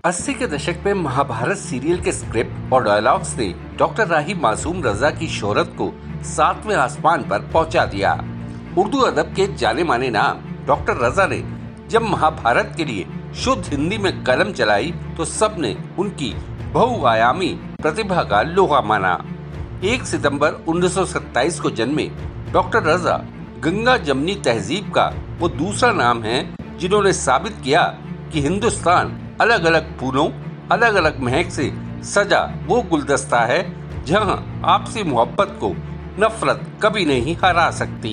80 के दशक में महाभारत सीरियल के स्क्रिप्ट और डायलॉग्स ने डॉक्टर राही मासूम रजा की शोहरत को 7वें आसमान पर पहुंचा दिया। उर्दू अदब के जाने माने नाम डॉक्टर रजा ने जब महाभारत के लिए शुद्ध हिंदी में कलम चलाई तो सबने उनकी बहुआयामी प्रतिभा का लोहा माना। 1 सितंबर 1927 को जन्मे डॉक्टर रजा गंगा जमनी तहजीब का वो दूसरा नाम है जिन्होंने साबित किया कि हिंदुस्तान अलग अलग फूलों अलग अलग महक से सजा वो गुलदस्ता है जहां आपसी मोहब्बत को नफरत कभी नहीं हरा सकती।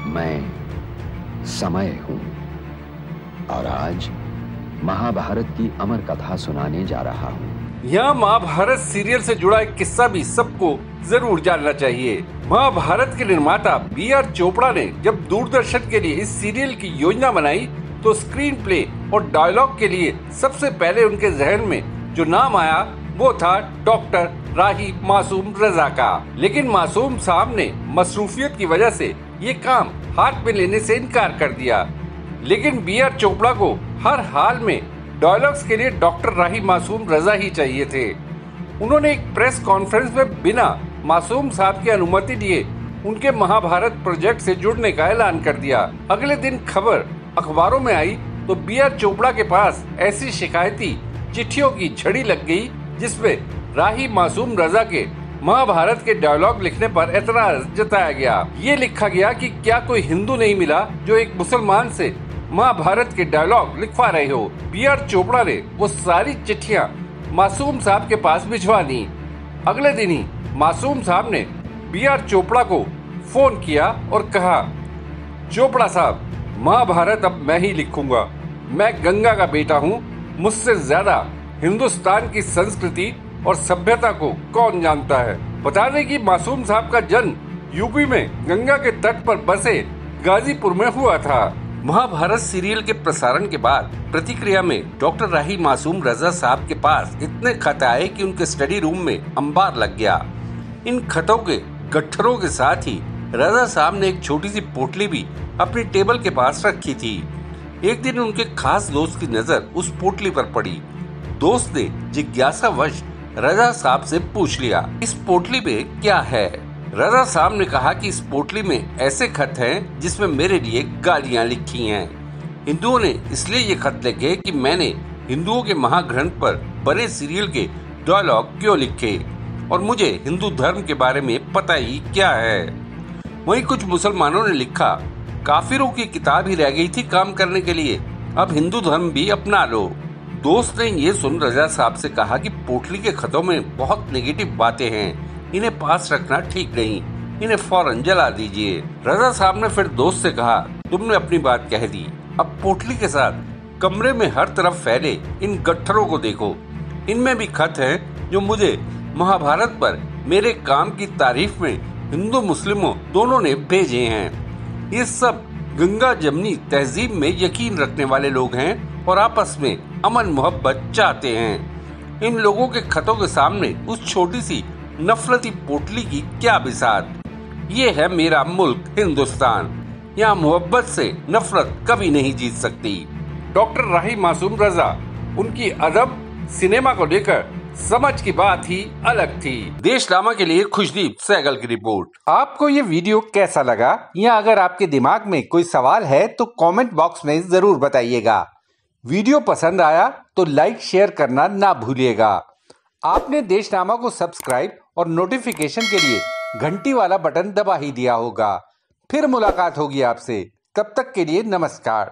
मैं समय हूँ और आज महाभारत की अमर कथा सुनाने जा रहा हूँ। यहाँ महाभारत सीरियल से जुड़ा एक किस्सा भी सबको जरूर जानना चाहिए। महाभारत के निर्माता B.R. चोपड़ा ने जब दूरदर्शन के लिए इस सीरियल की योजना बनाई तो स्क्रीन प्ले और डायलॉग के लिए सबसे पहले उनके जहन में जो नाम आया वो था डॉक्टर राही मासूम रजा का। लेकिन मासूम साहब ने मसरूफियत की वजह से ये काम हाथ में लेने से इनकार कर दिया। लेकिन B.R. चोपड़ा को हर हाल में डायलॉग्स के लिए डॉक्टर राही मासूम रजा ही चाहिए थे। उन्होंने एक प्रेस कॉन्फ्रेंस में बिना मासूम साहब की अनुमति दिए उनके महाभारत प्रोजेक्ट से जुड़ने का ऐलान कर दिया। अगले दिन खबर अखबारों में आई तो B.R. चोपड़ा के पास ऐसी शिकायती चिट्ठियों की झड़ी लग गई जिसमें राही मासूम रजा के महाभारत के डायलॉग लिखने पर एतराज जताया गया। ये लिखा गया कि क्या कोई हिंदू नहीं मिला जो एक मुसलमान से महाभारत के डायलॉग लिखवा रहे हो। B.R. चोपड़ा ने वो सारी चिट्ठियां मासूम साहब के पास भिजवा दी। अगले दिन ही मासूम साहब ने B.R. चोपड़ा को फोन किया और कहा, चोपड़ा साहब, महाभारत अब मैं ही लिखूंगा। मैं गंगा का बेटा हूँ, मुझसे ज्यादा हिंदुस्तान की संस्कृति और सभ्यता को कौन जानता है। बता दें कि मासूम साहब का जन्म यूपी में गंगा के तट पर बसे गाजीपुर में हुआ था। महाभारत सीरियल के प्रसारण के बाद प्रतिक्रिया में डॉक्टर राही मासूम रजा साहब के पास इतने खत आए कि उनके स्टडी रूम में अंबार लग गया। इन खतों के गट्ठरों के साथ ही रजा साहब ने एक छोटी सी पोटली भी अपनी टेबल के पास रखी थी। एक दिन उनके खास दोस्त की नजर उस पोटली पर पड़ी। दोस्त ने जिज्ञासावश रजा साहब से पूछ लिया, इस पोटली पे क्या है? रजा साहब ने कहा कि इस पोटली में ऐसे खत हैं जिसमें मेरे लिए गालियां लिखी हैं। हिंदुओं ने इसलिए ये खत लिखे कि मैंने हिंदुओं के महाग्रंथ पर बने सीरियल के डायलॉग क्यों लिखे और मुझे हिंदू धर्म के बारे में पता ही क्या है। वहीं कुछ मुसलमानों ने लिखा, काफिरों की किताब ही रह गई थी काम करने के लिए, अब हिंदू धर्म भी अपना लो। दोस्त ने ये सुन रजा साहब से कहा कि पोटली के खतों में बहुत नेगेटिव बातें हैं, इन्हें पास रखना ठीक नहीं, इन्हें फौरन जला दीजिए। रजा साहब ने फिर दोस्त से कहा, तुमने अपनी बात कह दी, अब पोटली के साथ कमरे में हर तरफ फैले इन गट्ठरों को देखो। इनमें भी खत हैं जो मुझे महाभारत पर मेरे काम की तारीफ में हिंदू मुस्लिमों दोनों ने भेजे हैं। ये सब गंगा जमनी तहजीब में यकीन रखने वाले लोग हैं और आपस में अमन मोहब्बत चाहते हैं। इन लोगों के खतों के सामने उस छोटी सी नफरती पोटली की क्या बिसात। ये है मेरा मुल्क हिंदुस्तान, यहाँ मोहब्बत से नफरत कभी नहीं जीत सकती। डॉक्टर राही मासूम रजा, उनकी अदब सिनेमा को लेकर समझ की बात ही अलग थी। देशनामा के लिए खुशदीप सहगल की रिपोर्ट। आपको ये वीडियो कैसा लगा या अगर आपके दिमाग में कोई सवाल है तो कमेंट बॉक्स में जरूर बताइएगा। वीडियो पसंद आया तो लाइक शेयर करना ना भूलिएगा। आपने देशनामा को सब्सक्राइब और नोटिफिकेशन के लिए घंटी वाला बटन दबा ही दिया होगा। फिर मुलाकात होगी आपसे, तब तक के लिए नमस्कार।